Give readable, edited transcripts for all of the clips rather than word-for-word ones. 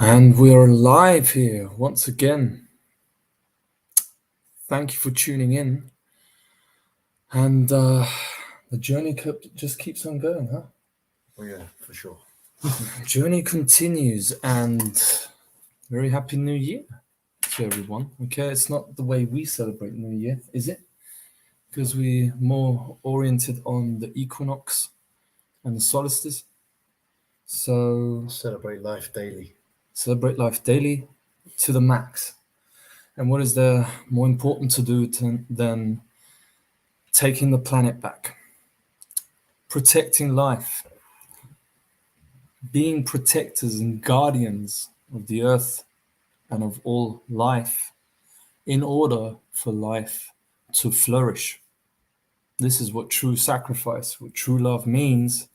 And we are live here once again. Thank you for tuning in. And the journey just keeps on going, huh? Oh yeah, for sure. Journey continues, and very happy New Year to everyone. Okay, it's not the way we celebrate New Year, is it? Because we're more oriented on the equinox and the solstice. So Celebrate life daily. celebrate life daily to the max. And what is there more important to do than taking the planet back, protecting life, being protectors and guardians of the earth and of all life in order for life to flourish? This is what true sacrifice, what true love means.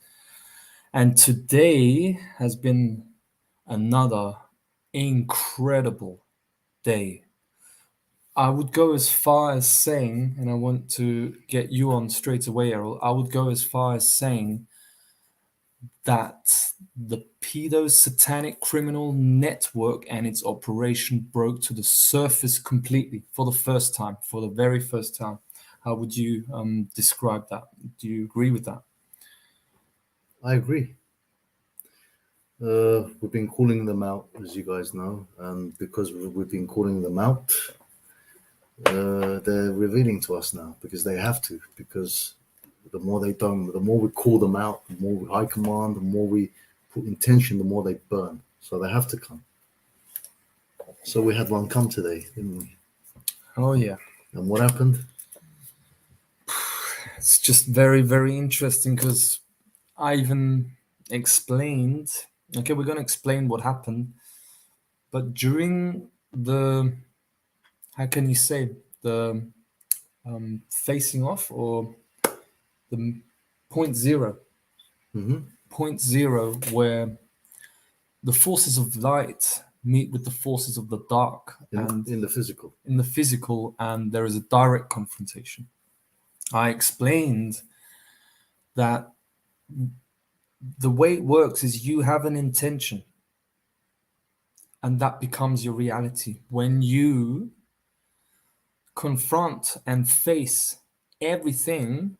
And today has been another incredible day. I would go as far as saying, and I want to get you on straight away, Errol, I would go as far as saying that the paedo-satanic criminal network and its operation broke to the surface completely for the first time, for the very first time. How would you describe that? Do you agree with that? I agree. We've been calling them out, as you guys know, and because we've been calling them out, they're revealing to us now because they have to. Because the more they don't, the more we call them out, the more we high command, the more we put intention, the more they burn. So they have to come. So we had one come today, didn't we? Oh, yeah. And what happened? It's just very, very interesting because I even explained, okay, we're going to explain what happened, but during the, how can you say, the facing off or the point zero, Mm-hmm. point zero, where the forces of light meet with the forces of the dark In the physical. in the physical, and there is a direct confrontation. I explained that the way it works is you have an intention, and that becomes your reality. When you confront and face everything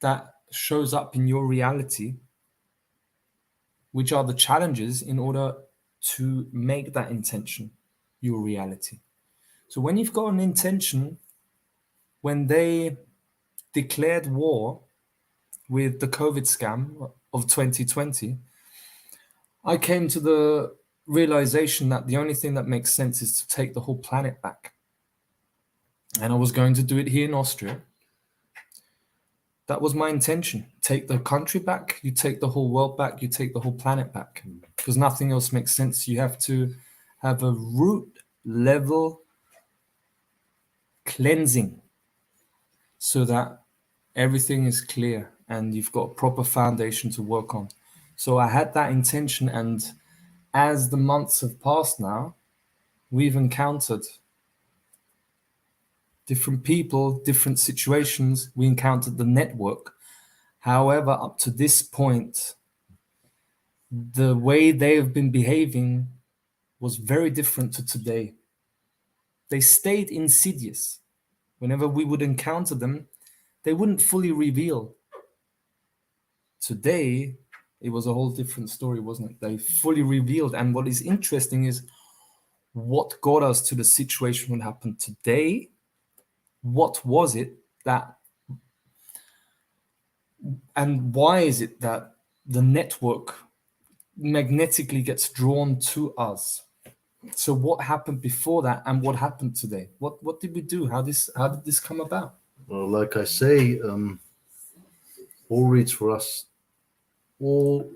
that shows up in your reality, which are the challenges in order to make that intention your reality. So when you've got an intention, when they declared war with the COVID scam of 2020, I came to the realization that the only thing that makes sense is to take the whole planet back. And I was going to do it here in Austria. That was my intention. Take the country back, you take the whole world back, you take the whole planet back. Because nothing else makes sense. You have to have a root level cleansing so that everything is clear and you've got a proper foundation to work on. So I had that intention, and as the months have passed now, we've encountered different people, different situations. We encountered the network. However, up to this point, the way they have been behaving was very different to today. They stayed insidious. Whenever we would encounter them, they wouldn't fully reveal. Today, it was a whole different story, wasn't it? They fully revealed. And what is interesting is what got us to the situation what happened today. What was it that, and why is it that the network magnetically gets drawn to us? So what happened before that and what happened today? What did we do? How did this come about? Well, like I say, all reads for us, all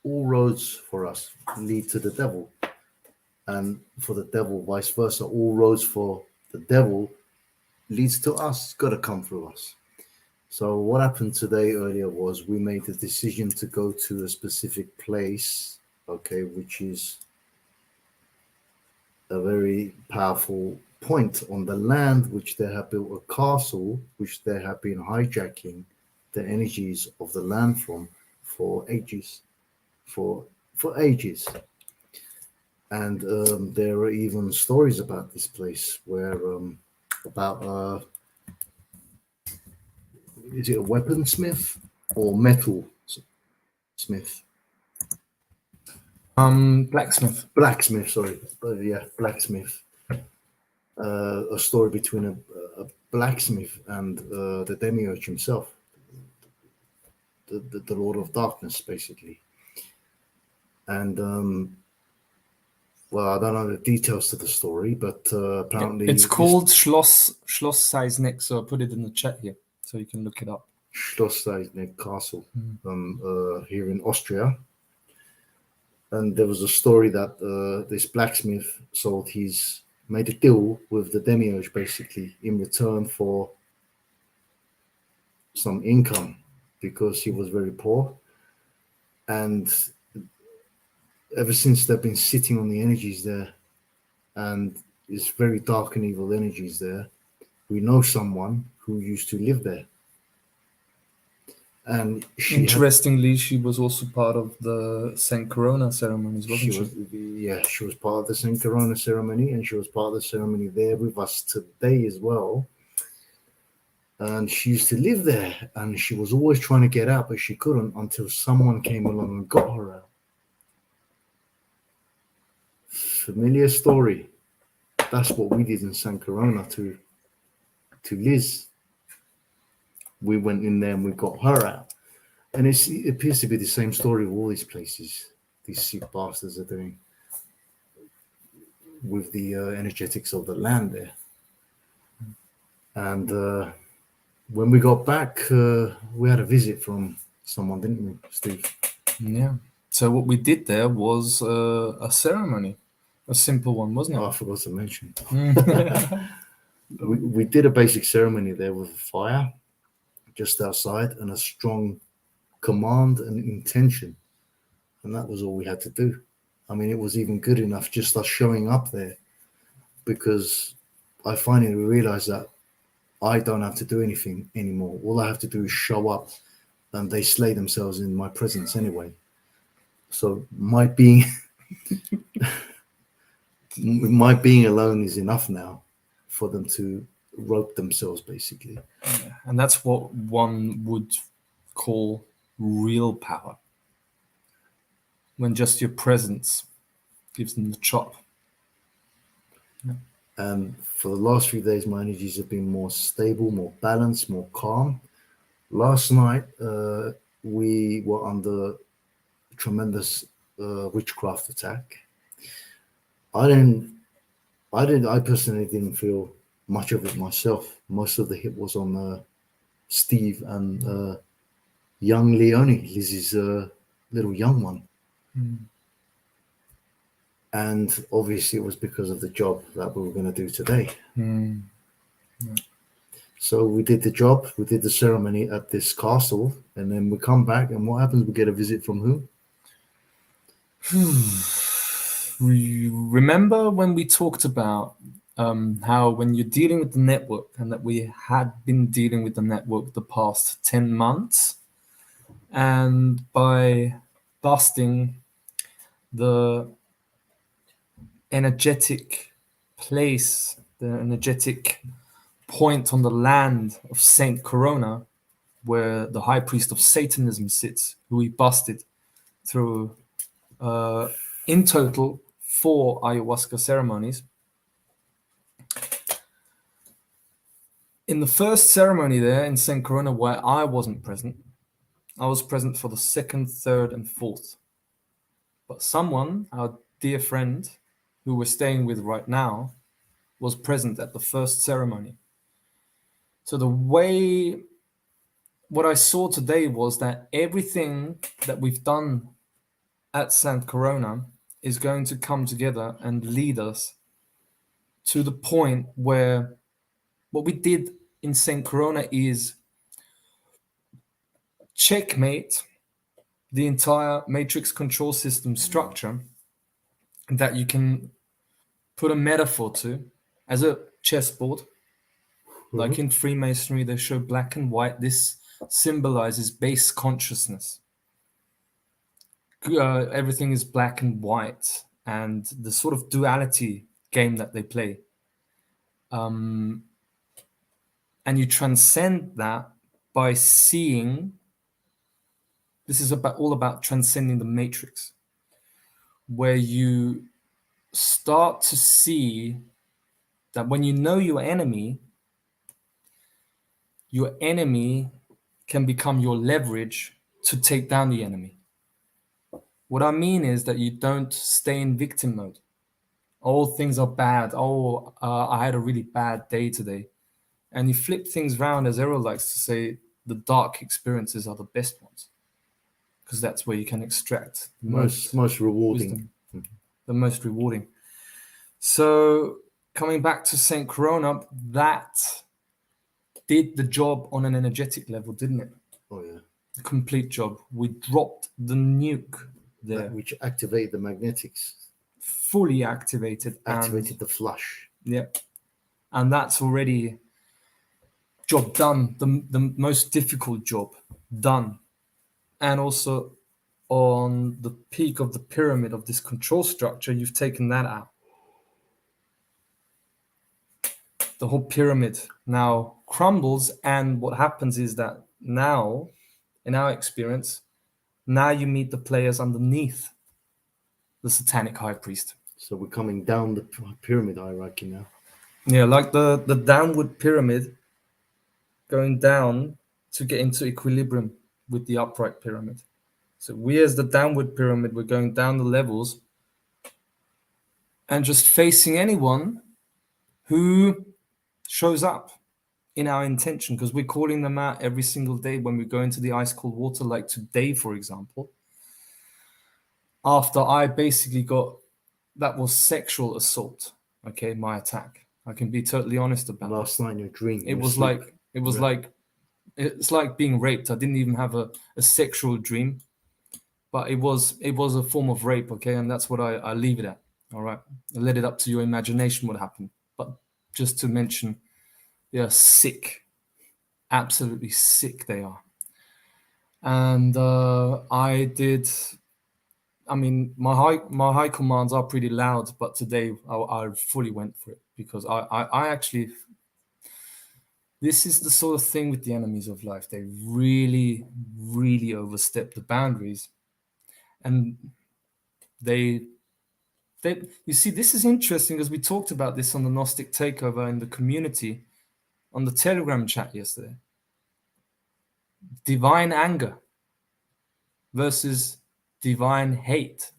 roads for us lead to the devil, and for the devil, vice versa. All roads for the devil leads to us. It's got to come through us. So what happened today earlier was we made the decision to go to a specific place, okay, which is a very powerful point on the land, which they have built a castle, which they have been hijacking the energies of the land from for ages, for ages. And there are even stories about this place where about is it a weaponsmith or metal smith? Blacksmith. Blacksmith, sorry. Yeah, blacksmith. A story between a blacksmith and the demiurge himself, the Lord of Darkness, basically. And well, I don't know the details to the story, but apparently It's called Schloss Seisnick, so I'll put it in the chat here so you can look it up. Schloss Seisnick Castle here in Austria. And there was a story that this blacksmith made a deal with the demiurge basically in return for some income because he was very poor. And ever since they've been sitting on the energies there, and it's very dark and evil energies there, we know someone who used to live there. And interestingly, she was also part of the Saint Corona ceremonies, wasn't she? Yeah, she was part of the Saint Corona ceremony, and she was part of the ceremony there with us today as well. And she used to live there, and she was always trying to get out, but she couldn't until someone came along and got her out. Familiar story. That's what we did in Saint Corona to Liz. We went in there and we got her out. And it appears to be the same story of all these places these sick bastards are doing with the energetics of the land there. And when we got back, we had a visit from someone, didn't we, Steve? Yeah. So what we did there was a ceremony, a simple one, wasn't it? Oh, I forgot to mention. we did a basic ceremony there with a fire just outside and a strong command and intention. And that was all we had to do. I mean, it was even good enough just us showing up there, because I finally realized that I don't have to do anything anymore. All I have to do is show up, and they slay themselves in my presence anyway. So my being alone is enough now for them to rope themselves, basically. Yeah. And that's what one would call real power, when just your presence gives them the chop. Yeah. And for the last few days, my energies have been more stable, more balanced, more calm. Last night, we were under tremendous witchcraft attack. I personally didn't feel much of it myself. Most of the hit was on Steve and young Leonie, Lizzie's little young one. And obviously it was because of the job that we were going to do today. Yeah. So we did the job, we did the ceremony at this castle, and then we come back, and what happens? We get a visit from who? Remember when we talked about how when you're dealing with the network, and that we had been dealing with the network the past 10 months, and by busting the energetic place, the energetic point on the land of Saint Corona, where the high priest of Satanism sits, who we busted through in total 4 ayahuasca ceremonies. In the first ceremony there in Saint Corona, where I wasn't present, I was present for the 2nd, 3rd, and 4th. But someone, our dear friend, who we're staying with right now, was present at the first ceremony. So what I saw today was that everything that we've done at Saint Corona is going to come together and lead us to the point where what we did in Saint Corona is checkmate the entire matrix control system structure that you can put a metaphor to as a chessboard. Like in Freemasonry, they show black and white. This symbolizes base consciousness. Everything is black and white, and the sort of duality game that they play. And you transcend that by seeing. This is all about transcending the matrix, where you start to see that when you know your enemy can become your leverage to take down the enemy. What I mean is that you don't stay in victim mode. Oh, things are bad. Oh, I had a really bad day today. And you flip things around, as Errol likes to say, the dark experiences are the best ones, because that's where you can extract the most rewarding. wisdom, the most rewarding. So coming back to Saint Corona, that did the job on an energetic level, didn't it? Oh yeah. The complete job. We dropped the nuke there. That which activated the magnetics. Fully activated. Activated the flush. Yeah. And that's already job done. The most difficult job done. And also on the peak of the pyramid of this control structure, you've taken that out. The whole pyramid now crumbles, and what happens is that now, in our experience, now you meet the players underneath the satanic high priest. So we're coming down the pyramid hierarchy now. Yeah, like the downward pyramid, going down to get into equilibrium with the upright pyramid. So we, as the downward pyramid, we're going down the levels and just facing anyone who shows up in our intention, because we're calling them out every single day when we go into the ice cold water, like today, for example. After I basically got, that was sexual assault, okay, my attack. I can be totally honest about last night in your dream. It was like, it's like being raped. I didn't even have a sexual dream, but it was a form of rape, okay, and that's what I leave it at. All right, I let it up to your imagination what happened. But just to mention, they are sick, absolutely sick they are. And I mean, my high commands are pretty loud, but today I fully went for it, because I actually, this is the sort of thing with the enemies of life. They really, really overstep the boundaries, and they you see, this is interesting, because we talked about this on the Gnostic Takeover in the community on the Telegram chat yesterday. Divine anger versus divine hate.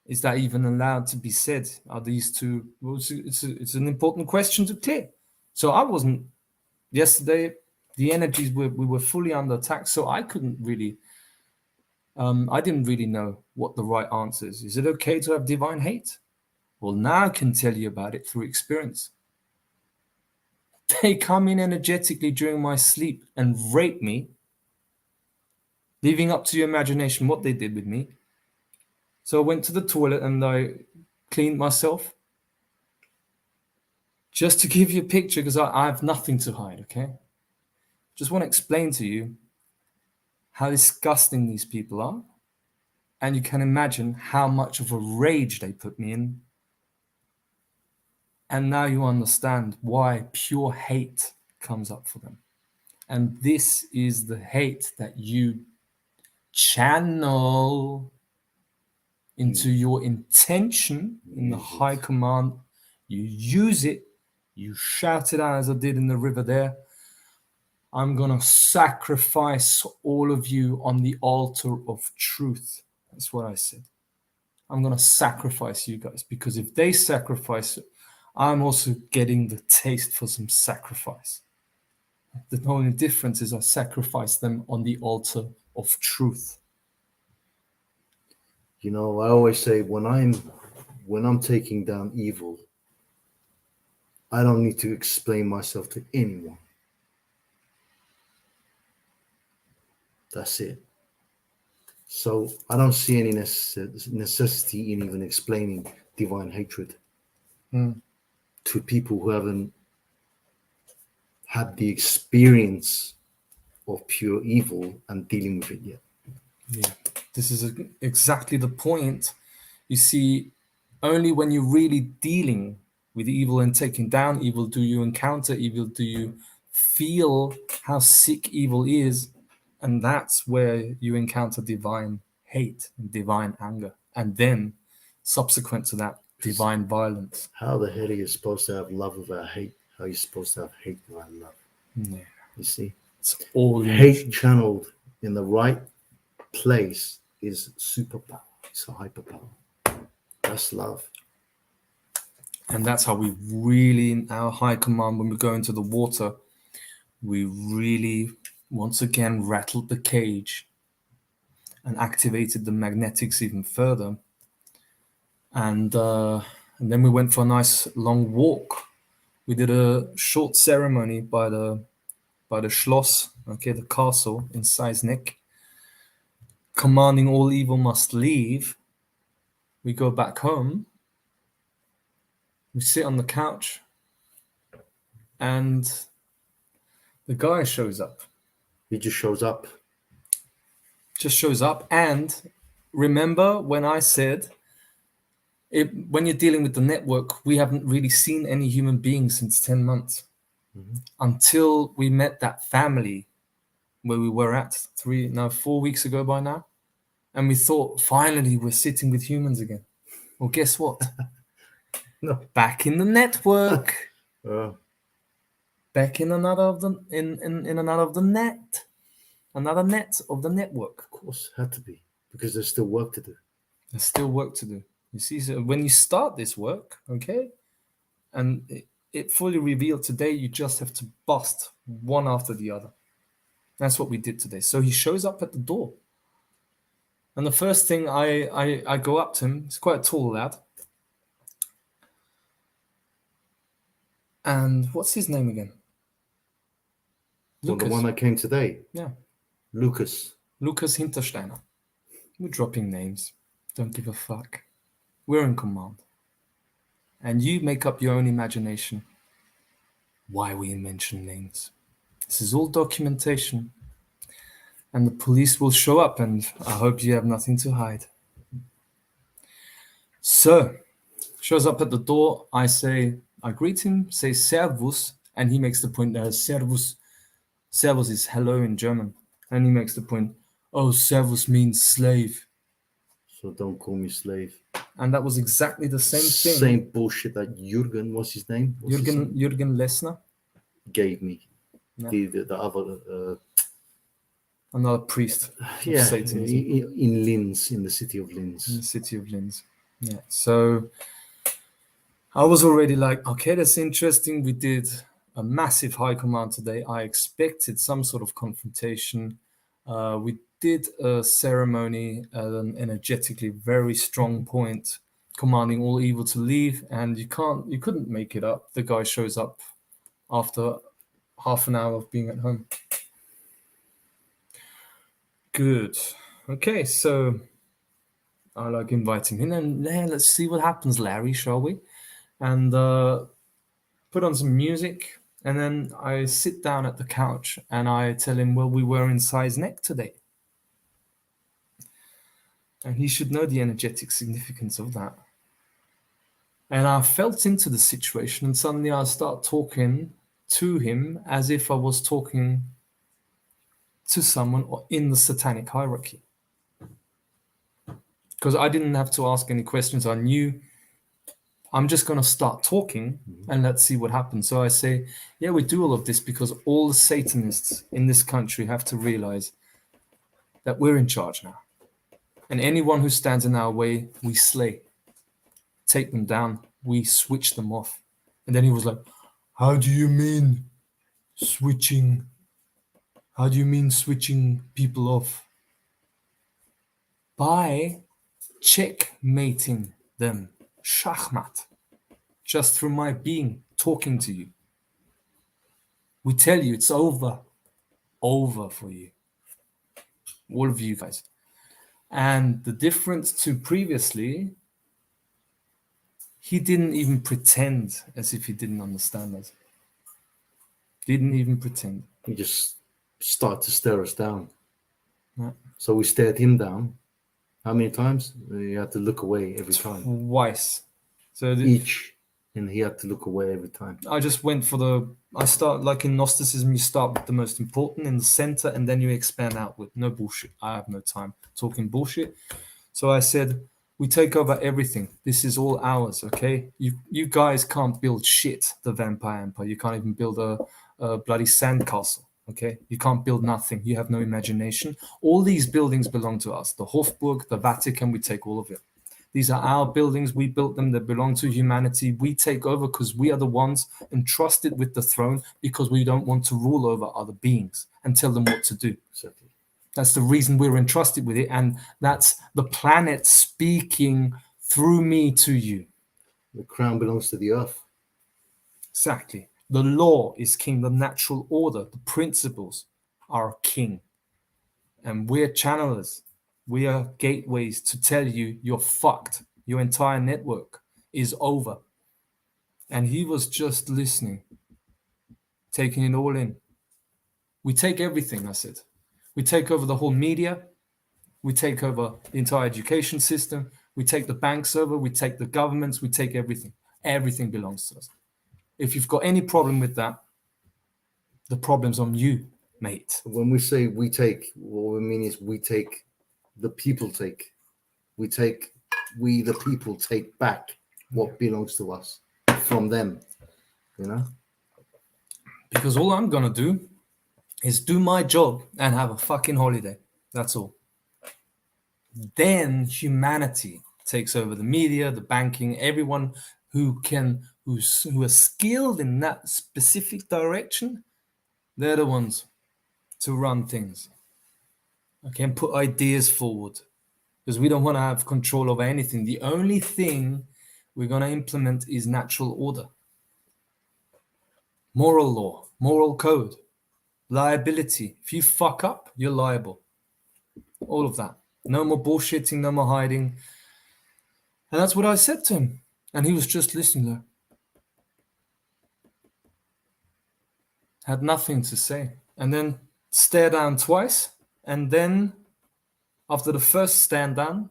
Is that even allowed to be said? Are these two? Well, it's an important question to clear. So I wasn't yesterday. The energies we were fully under attack, so I couldn't really. I didn't really know what the right answer is. Is it okay to have divine hate? Well, now I can tell you about it through experience. They come in energetically during my sleep and rape me, leaving up to your imagination what they did with me. So I went to the toilet and I cleaned myself. Just to give you a picture, because I have nothing to hide, okay? Just want to explain to you how disgusting these people are. And you can imagine how much of a rage they put me in. And now you understand why pure hate comes up for them. And this is the hate that you channel into your intention in the high command. You use it. You shout it out, as I did in the river there. I'm going to sacrifice all of you on the altar of truth. That's what I said. I'm going to sacrifice you guys, because if they sacrifice, I'm also getting the taste for some sacrifice. The only difference is I sacrifice them on the altar of truth. You know, I always say when I'm taking down evil, I don't need to explain myself to anyone. That's it. So I don't see any necessity in even explaining divine hatred to people who haven't had the experience of pure evil and dealing with it yet. Yeah, this is exactly the point. You see, only when you're really dealing with evil and taking down evil do you encounter evil, do you feel how sick evil is, and that's where you encounter divine hate and divine anger, and then subsequent to that, divine violence. How the hell are you supposed to have love without hate? How are you supposed to have hate without love? Yeah, You see, it's all hate emotion. channeled in the right place is superpower. It's a hyperpower. That's love. And that's how we really, in our high command, when we go into the water, we really once again rattled the cage and activated the magnetics even further. And then we went for a nice long walk. We did a short ceremony by the Schloss, okay, the castle in Seisnick, commanding all evil must leave. We go back home. We sit on the couch, and the guy shows up. He just shows up. Just shows up. And remember when I said, when you're dealing with the network, we haven't really seen any human beings since 10 months. Until we met that family where we were at 4 weeks ago by now. And we thought, finally, we're sitting with humans again. Well, guess what? No. Back in the network. Uh, Back in another of the in another of the net. Another net of the network. of course, had to be, because there's still work to do. There's still work to do. You see, so when you start this work, okay, and it fully revealed today, you just have to bust one after the other. That's what we did today. So he shows up at the door. And the first thing I go up to him, he's quite a tall lad. And what's his name again? Well, the one that came today. Yeah. Lucas. Lucas Hintersteiner. We're dropping names. Don't give a fuck. We're in command. And you make up your own imagination why we mention names. This is all documentation. And the police will show up, and I hope you have nothing to hide. So, shows up at the door. I greet him, say Servus, and he makes the point that Servus. Servus is hello in German. And he makes the point, oh, Servus means slave. So don't call me slave. And that was exactly the same thing. Same bullshit that Jürgen, what's his name? Jürgen Lessner gave me. Yeah. The other... another priest of Satanism. In Linz, in the city of Linz. In the city of Linz. Yeah. So I was already like, okay, that's interesting. We did a massive high command today. I expected some sort of confrontation. We did a ceremony at an energetically very strong point, commanding all evil to leave, and you couldn't make it up. The guy shows up after half an hour of being at home. Good. Okay, so I like invite him in, and let's see what happens, Larry, shall we? And put on some music, and then I sit down at the couch and I tell him, well, we were in Seisnick today. And he should know the energetic significance of that. And I felt into the situation, and suddenly I start talking to him as if I was talking to someone in the satanic hierarchy. Because I didn't have to ask any questions. I knew I'm just going to start talking and let's see what happens. So I say, yeah, we do all of this because all the Satanists in this country have to realize that we're in charge now. And anyone who stands in our way, we slay. Take them down. We switch them off. And then he was like, how do you mean switching? How do you mean switching people off? By checkmating them. Schachmat. Just through my being talking to you. We tell you it's over. Over for you. All of you guys. And the difference to previously, he didn't even pretend as if he didn't understand us. Didn't even pretend. He just started to stare us down. Yeah. So we stared him down, How many times? You had to look away every time. Twice. So Each. And he had to look away every time. I just went for I start like in Gnosticism, you start with the most important in the center and then you expand outward. No bullshit. I have no time talking bullshit. So I said, we take over everything. This is all ours, okay? You guys can't build shit, the Vampire Empire. You can't even build a bloody sandcastle, okay? You can't build nothing. You have no imagination. All these buildings belong to us. The Hofburg, the Vatican, we take all of it. These are our buildings. We built them. They belong to humanity. We take over because we are the ones entrusted with the throne because we don't want to rule over other beings and tell them what to do. Exactly. That's the reason we're entrusted with it. And that's the planet speaking through me to you. The crown belongs to the earth. Exactly. The law is king. The natural order, the principles are king. And we're channelers. We are gateways to tell you you're fucked. Your entire network is over. And he was just listening, taking it all in. We take everything, I said. We take over the whole media. We take over the entire education system. We take the banks over. We take the governments. We take everything. Everything belongs to us. If you've got any problem with that, the problem's on you, mate. When we say we take, what we mean is we take, the people take. We the people take back what belongs to us from them, you know? Because all I'm going to do is do my job and have a fucking holiday. That's all. Then humanity takes over the media, the banking, everyone who are skilled in that specific direction. They're the ones to run things. Okay, and put ideas forward because we don't want to have control over anything. The only thing we're going to implement is natural order, moral law, moral code, liability. If you fuck up, you're liable. All of that. No more bullshitting, no more hiding. And that's what I said to him. And he was just listening there. Had nothing to say. And then stare down twice. And then after the first stare down,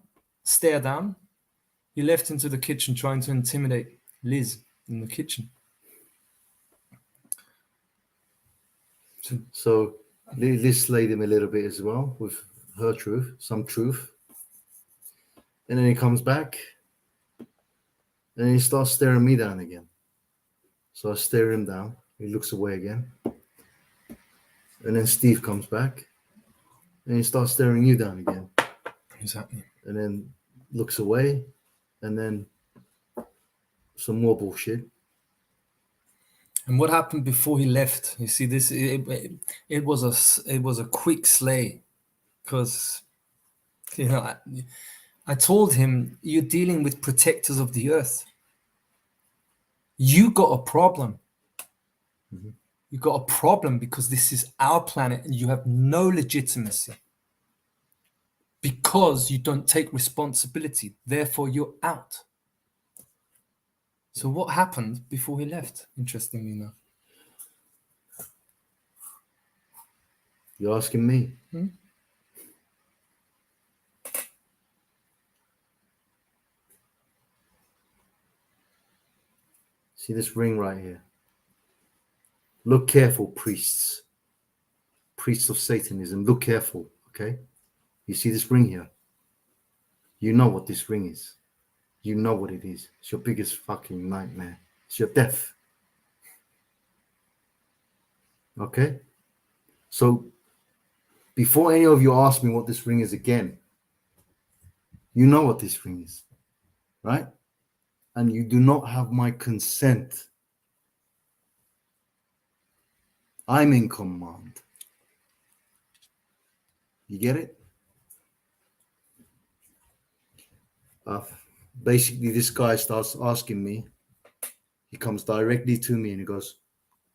he left into the kitchen trying to intimidate Liz in the kitchen. So Liz slayed him a little bit as well with her truth, some truth. And then he comes back and he starts staring me down again. So I stare him down. He looks away again. And then Steve comes back and he starts staring you down again. Exactly. And then looks away. And then some more bullshit. And what happened before he left? You see, this it was a quick slay, because I told him, you're dealing with protectors of the earth. You got a problem. Mm-hmm. You got a problem because this is our planet and you have no legitimacy because you don't take responsibility. Therefore, you're out. So what happened before he left? Interestingly enough. You're asking me? Hmm? See this ring right here? Look careful, priests. Priests of Satanism. Look careful, okay? You see this ring here? You know what this ring is. You know what it is. It's your biggest fucking nightmare. It's your death. Okay? So, before any of you ask me what this ring is again, you know what this ring is, right? And you do not have my consent. I'm in command. You get it? Basically, this guy starts asking me. He comes directly to me and he goes,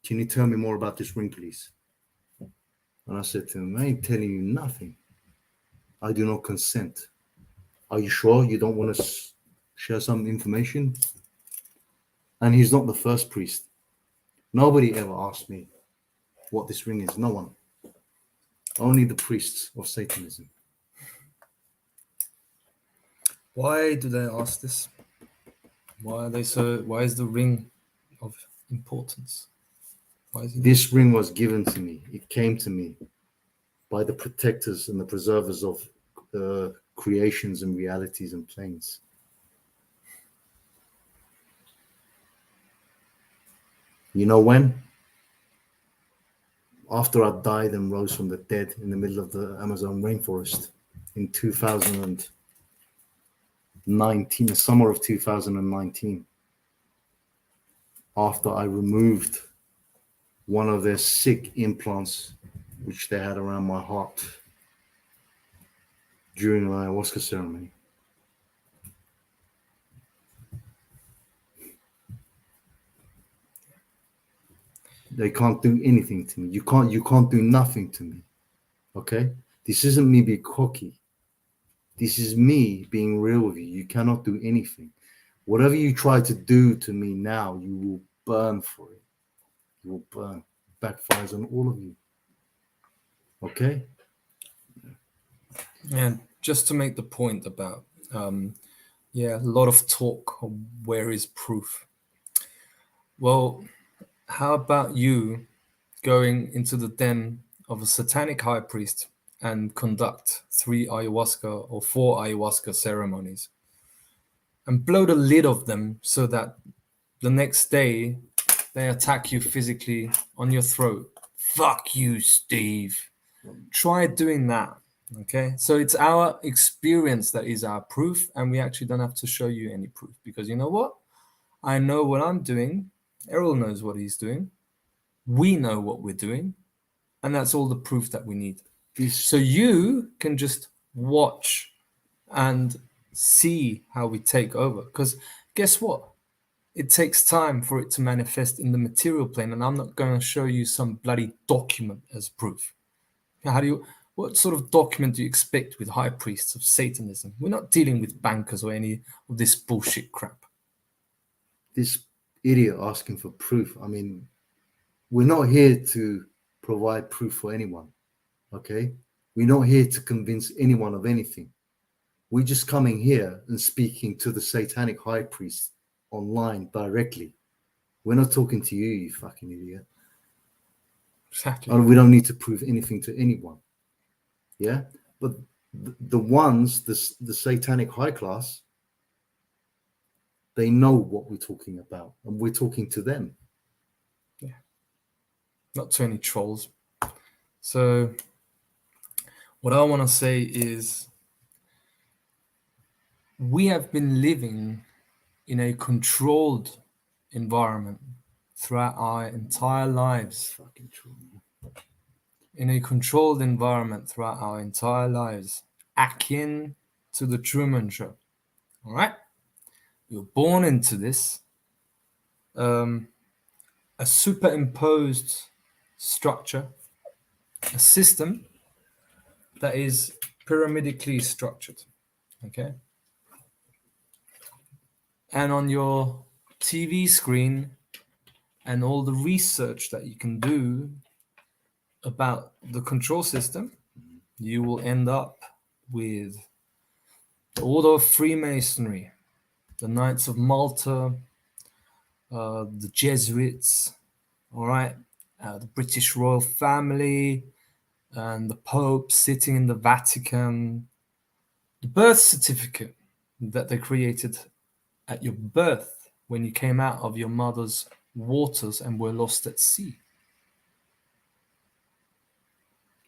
"Can you tell me more about this ring, please?" And I said to him, "I ain't telling you nothing. I do not consent. Are you sure you don't want to share some information?" And he's not the first priest. Nobody ever asked me what this ring is. No one. Only the priests of Satanism. Why do they ask this? Why are they so? Why is the ring of importance? Why is it? This ring was given to me. It came to me by the protectors and the preservers of creations and realities and planes. You know when? After I died and rose from the dead in the middle of the Amazon rainforest in 2019, the summer of 2019, after I removed one of their sick implants which they had around my heart during an ayahuasca ceremony. They can't do anything to me. You can't do nothing to me. Okay? This isn't me being cocky. This is me being real with you. You cannot do anything. Whatever you try to do to me now, you will burn for it. You will burn. Backfires on all of you. Okay? And just to make the point about, a lot of talk. Where is proof? Well, how about you going into the den of a satanic high priest and conduct 3 ayahuasca or 4 ayahuasca ceremonies and blow the lid off them so that the next day they attack you physically on your throat. Fuck you, Steve. Try doing that. Okay, so it's our experience that is our proof, and we actually don't have to show you any proof, because you know what? I know what I'm doing. Errol knows what he's doing. We know what we're doing, and that's all the proof that we need. So you can just watch and see how we take over, because guess what? It takes time for it to manifest in the material plane, and I'm not going to show you some bloody document as proof. What sort of document do you expect with high priests of Satanism? We're not dealing with bankers or any of this bullshit crap. This idiot asking for proof. I mean, we're not here to provide proof for anyone. Okay? We're not here to convince anyone of anything. We're just coming here and speaking to the satanic high priest online directly. We're not talking to you, you fucking idiot. Exactly. And we don't need to prove anything to anyone. Yeah? But the ones, the satanic high class, they know what we're talking about, and we're talking to them. Yeah. Not to any trolls. So what I want to say is we have been living in a controlled environment throughout our entire lives. Fucking true. In a controlled environment throughout our entire lives, akin to the Truman Show. All right? You're born into this. A superimposed structure, a system that is pyramidically structured. Okay? And on your TV screen and all the research that you can do about the control system, you will end up with the Order of Freemasonry, the Knights of Malta, the Jesuits, all right, the British royal family, and the Pope sitting in the Vatican, the birth certificate that they created at your birth when you came out of your mother's waters and were lost at sea.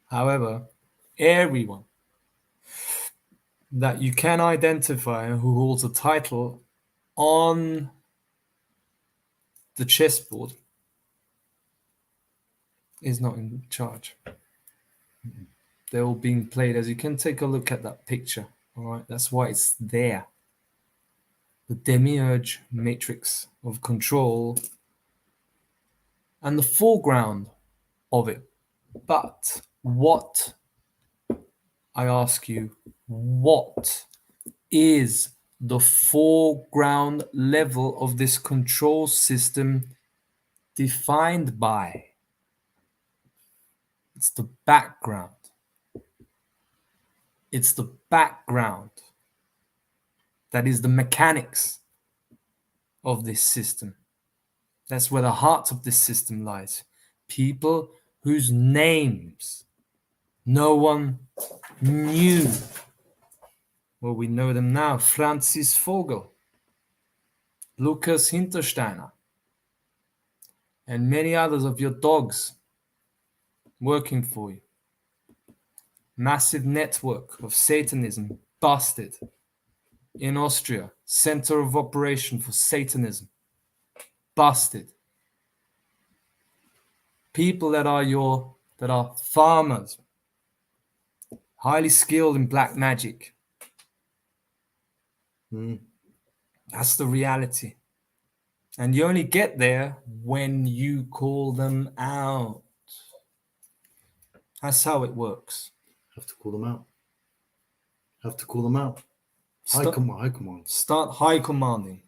However, everyone that you can identify who holds a title on the chessboard is not in charge. They're all being played, as you can take a look at that picture. All right, that's why it's there. The demiurge matrix of control and the foreground of it. But what, I ask you, what is the foreground level of this control system defined by? It's the background. It's the background. That is the mechanics of this system. That's where the heart of this system lies. People whose names no one knew. Well, we know them now. Francis Vogel, Lukas Hintersteiner, and many others of your dogs working for you. Massive network of Satanism busted in Austria. Center of operation for Satanism busted. People that are farmers, highly skilled in black magic. That's the reality. And you only get there when you call them out. That's how it works. Have to call them out. Have to call them out. High command. Start high commanding.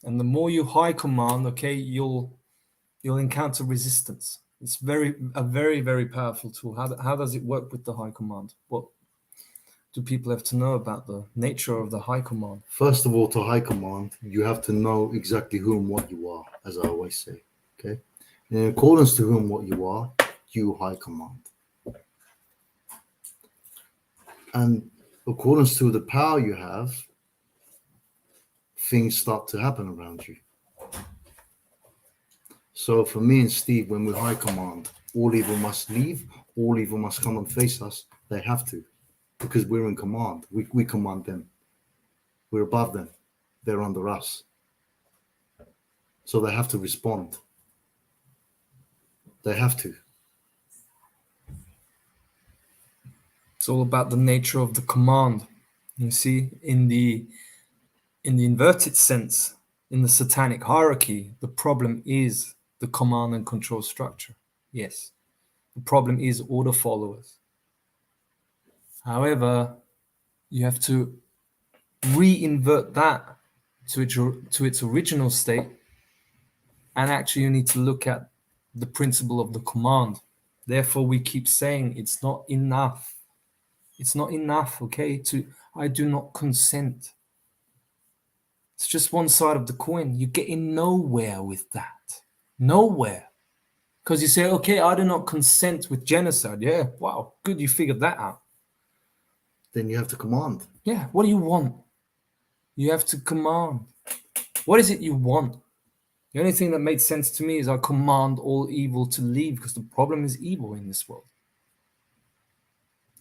And the more you high command, okay, you'll encounter resistance. It's a very, very powerful tool. How does it work with the high command? What do people have to know about the nature of the high command? First of all, to high command, you have to know exactly who and what you are, as I always say. Okay? In accordance to who and what you are, you high command. And accordance to the power you have, things start to happen around you. So for me and Steve, when we high command, all evil must leave, all evil must come and face us. They have to, because we're in command. We command them. We're above them. They're under us. So they have to respond. They have to. It's all about the nature of the command. You see, in the inverted sense, in the satanic hierarchy, the problem is the command and control structure. Yes, the problem is order followers. However, you have to re-invert that to its original state, and actually you need to look at the principle of the command. Therefore, we keep saying it's not enough. It's not enough, okay, I do not consent. It's just one side of the coin. You're getting nowhere with that. Nowhere. Because you say, okay, I do not consent with genocide. Yeah, wow, good, you figured that out. Then you have to command. Yeah, what do you want? You have to command. What is it you want? The only thing that made sense to me is I command all evil to leave, because the problem is evil in this world.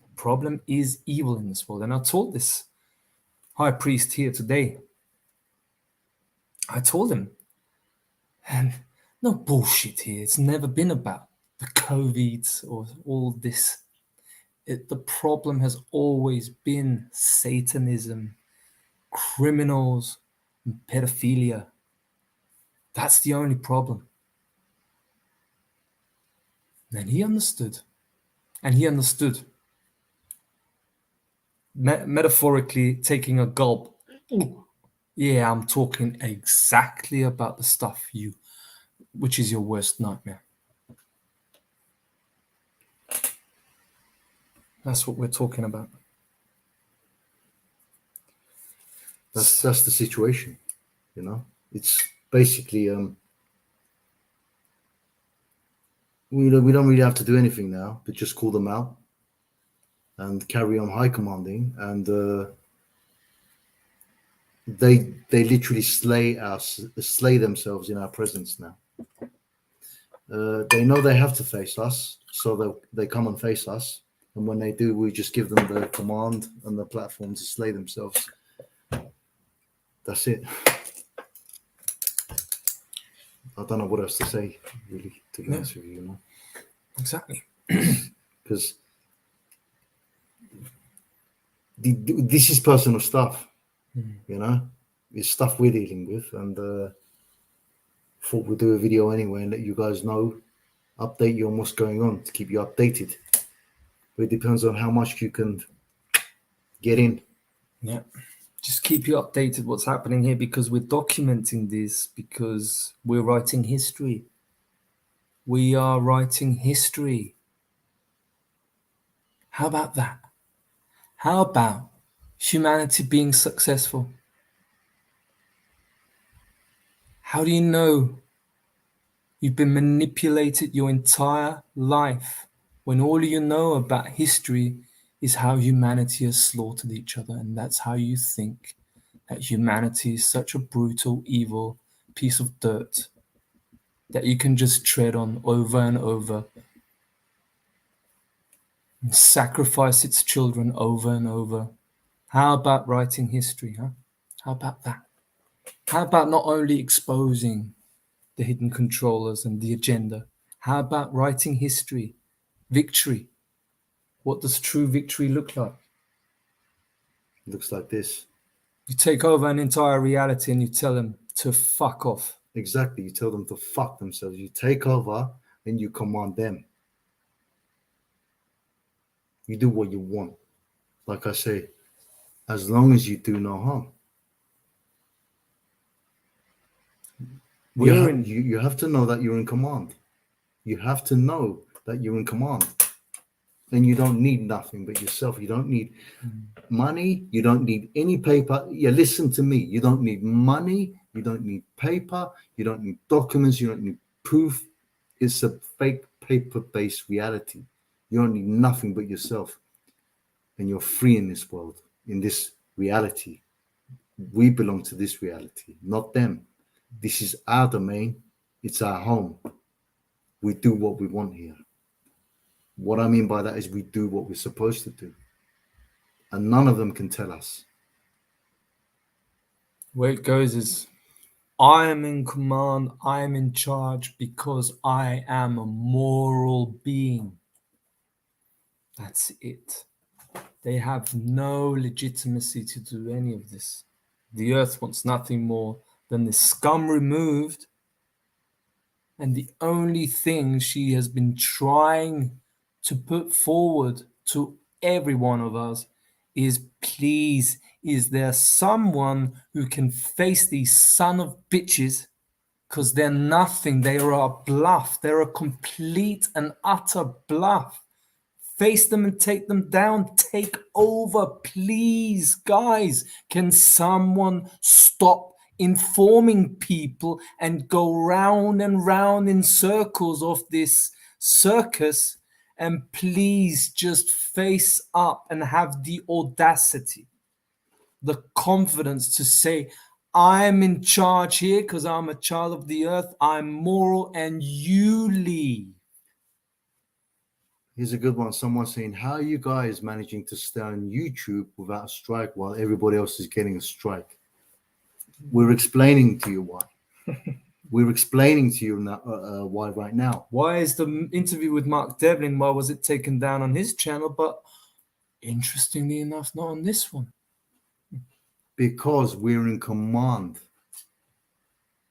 The problem is evil in this world. And I told this high priest here today, I told him, and no bullshit here. It's never been about the COVID or all this. The problem has always been Satanism, criminals, and pedophilia. That's the only problem. And he understood. And he understood. Metaphorically, taking a gulp. Yeah, I'm talking exactly about the stuff which is your worst nightmare. That's what we're talking about. That's the situation, you know. It's basically we don't really have to do anything now, but just call them out and carry on high commanding, and they literally slay themselves in our presence now. They know they have to face us, so they come and face us, and when they do, we just give them the command and the platform to slay themselves. That's it. I don't know what else to say, really, to be honest with you, you know. Exactly. Because this is personal stuff, you know. It's stuff we're dealing with, and thought we'd do a video anyway and let you guys know, update you on what's going on, to keep you updated. But it depends on how much you can get in. Yeah. Just keep you updated what's happening here, because we're documenting this, because we're writing history. We are writing history. How about that? How about humanity being successful? How do you know you've been manipulated your entire life when all you know about history is how humanity has slaughtered each other, and that's how you think that humanity is such a brutal, evil piece of dirt that you can just tread on over and over and sacrifice its children over and over? How about writing history, huh? How about that? How about not only exposing the hidden controllers and the agenda? How about writing history? Victory. What does true victory look like? Looks like this. You take over an entire reality and you tell them to fuck off. Exactly. You tell them to fuck themselves. You take over and you command them. You do what you want. Like I say, as long as you do no harm. You have to know that you're in command. You have to know that you're in command. And you don't need nothing but yourself. You don't need money. You don't need any paper. Yeah, listen to me. You don't need money. You don't need paper. You don't need documents. You don't need proof. It's a fake paper-based reality. You don't need nothing but yourself. And you're free in this world, in this reality. We belong to this reality, not them. This is our domain. It's our home. We do what we want here. What I mean by that is we do what we're supposed to do. And none of them can tell us. Where it goes is, I am in command, I am in charge because I am a moral being. That's it. They have no legitimacy to do any of this. The earth wants nothing more than this scum removed. And the only thing she has been trying to put forward to every one of us is, please, is there someone who can face these son of bitches? Because they're nothing. They are a bluff. They're a complete and utter bluff. Face them and take them down. Take over, please, guys. Can someone stop informing people and go round and round in circles of this circus, and please just face up and have the audacity, the confidence to say, I'm in charge here because I'm a child of the earth, I'm moral, and you leave. Here's a good one. Someone saying, how are you guys managing to stay on YouTube without a strike while everybody else is getting a strike? We're explaining to you why. We're explaining to you why right now. Why is the interview with Mark Devlin, why was it taken down on his channel, but interestingly enough, not on this one? Because we're in command.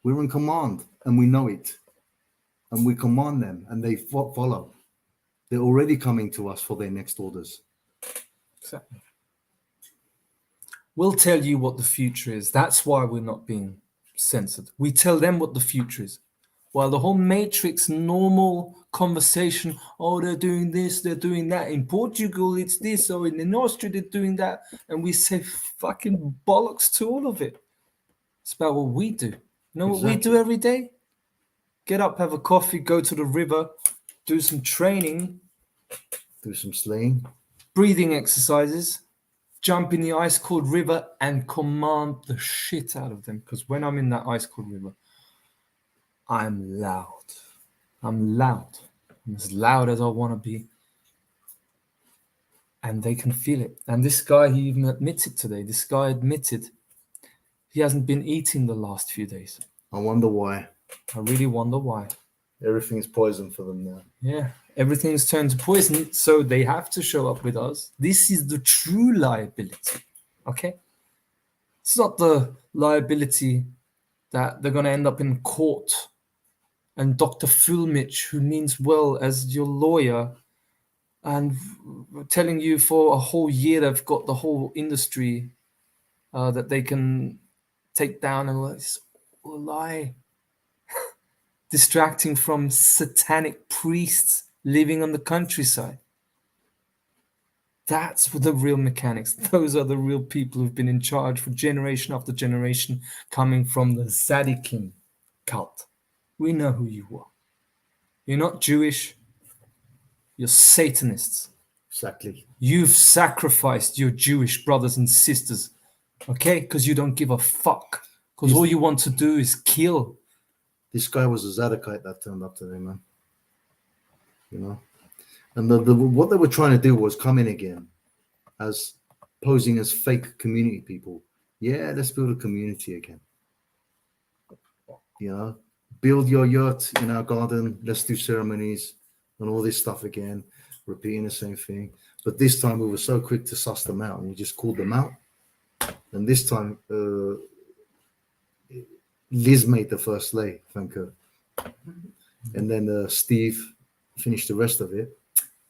We're in command and we know it. And we command them and they follow. They're already coming to us for their next orders. Exactly. We'll tell you what the future is. That's why we're not being censored. We tell them what the future is. While the whole Matrix normal conversation, oh, they're doing this, they're doing that. In Portugal, it's this, or in Austria, they're doing that. And we say fucking bollocks to all of it. It's about what we do. You know what we do every day? Get up, have a coffee, go to the river, do some training, do some slaying, breathing exercises, jump in the ice cold river and command the shit out of them. Because when I'm in that ice cold river, I'm loud. I'm loud. I'm as loud as I want to be. And they can feel it. And this guy, he even admitted today, this guy admitted he hasn't been eating the last few days. I wonder why. I really wonder why. Everything's poison for them now. Yeah, everything's turned to poison, so they have to show up with us. This is the true liability, okay? It's not the liability that they're going to end up in court and Dr. Fulmich, who means well as your lawyer, and telling you for a whole year they've got the whole industry that they can take down, and it's a lie. Distracting from satanic priests living on the countryside. That's the real mechanics. Those are the real people who've been in charge for generation after generation, coming from the Tzaddikim cult. We know who you are. You're not Jewish, you're Satanists. Exactly. You've sacrificed your Jewish brothers and sisters, okay? Because you don't give a fuck. Because all you want to do is kill. This guy was a Zadokite that turned up today, man. You know? And what they were trying to do was come in again as posing as fake community people. Yeah, let's build a community again. You know, build your yurt in our garden. Let's do ceremonies and all this stuff again, repeating the same thing. But this time we were so quick to suss them out, and we just called them out. And this time, Liz made the first lay, thank her. And then Steve finished the rest of it,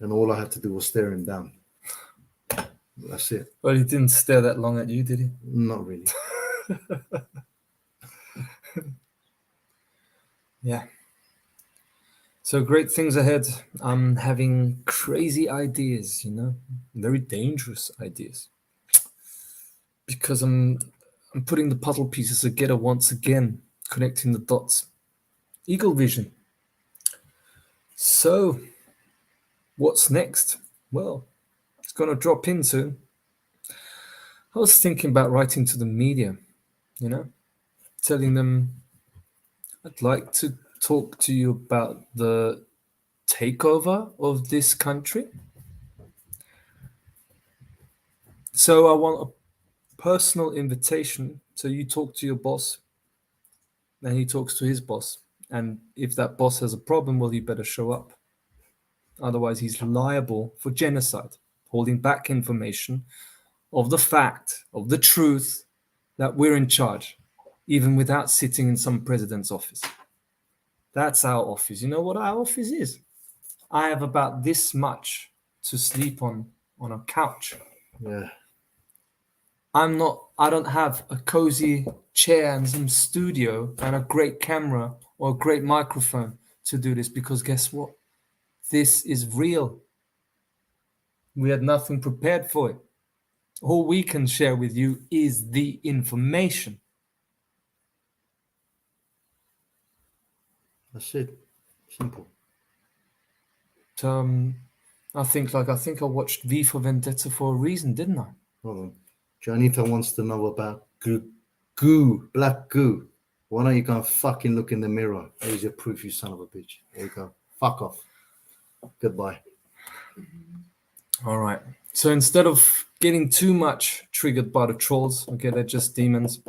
and all I had to do was stare him down. That's it. Well, he didn't stare that long at you, did he? Not really. Yeah. So great things ahead. I'm having crazy ideas, you know, very dangerous ideas. Because I'm putting the puzzle pieces together once again, connecting the dots. Eagle vision. So, what's next? Well, it's going to drop in soon. I was thinking about writing to the media, you know, telling them I'd like to talk to you about the takeover of this country. So I want a personal invitation. So you talk to your boss, and he talks to his boss. And if that boss has a problem, well, he better show up. Otherwise, he's liable for genocide, holding back information of the fact, of the truth, that we're in charge, even without sitting in some president's office. That's our office. You know what our office is? I have about this much to sleep on a couch. Yeah. I don't have a cozy chair and some studio and a great camera or a great microphone to do this, because guess what? This is real. We had nothing prepared for it. All we can share with you is the information. That's it. Simple. I think I watched V for Vendetta for a reason, didn't I? Hold on. Janita wants to know about goo, black goo. Why don't you go and fucking look in the mirror? There's your proof, you son of a bitch. There you go. Fuck off. Goodbye. All right. So instead of getting too much triggered by the trolls, okay, they're just demons.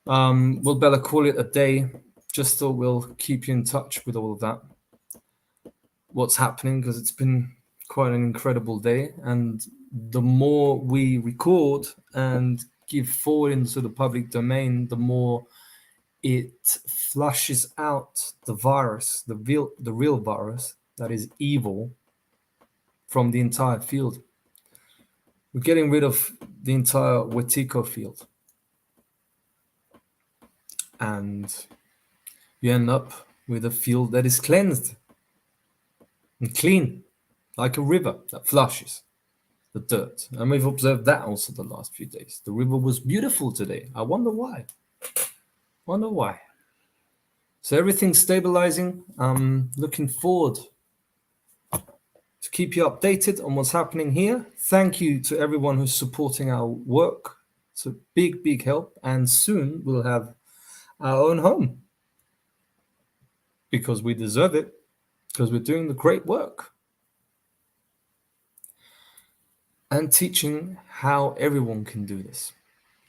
We'll better call it a day. Just so we'll keep you in touch with all of that. What's happening, because it's been quite an incredible day. And the more we record and give forward into the public domain, the more it flushes out the virus, the real virus that is evil, from the entire field. We're getting rid of the entire Wetiko field. And you end up with a field that is cleansed and clean, like a river that flushes the dirt. And we've observed that also the last few days. The river was beautiful today. I wonder why. So everything's stabilizing. I'm looking forward to keep you updated on what's happening here. Thank you to everyone who's supporting our work. It's a big, big help. And soon we'll have our own home, because we deserve it, because we're doing the great work and teaching how everyone can do this.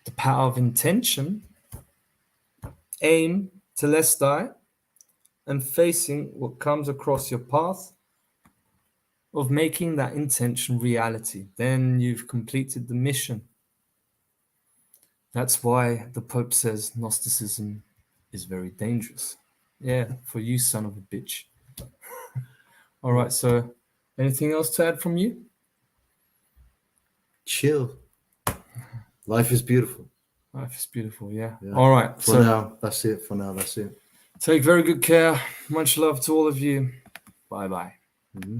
The power of intention, aim, telestai, and facing what comes across your path, of making that intention reality. Then you've completed the mission. That's why the Pope says Gnosticism is very dangerous. Yeah, for you, son of a bitch. All right, so anything else to add from you? Chill. Life is beautiful. Life is beautiful, yeah. Yeah. All right. For now, that's it. Take very good care. Much love to all of you. Bye-bye. Mm-hmm.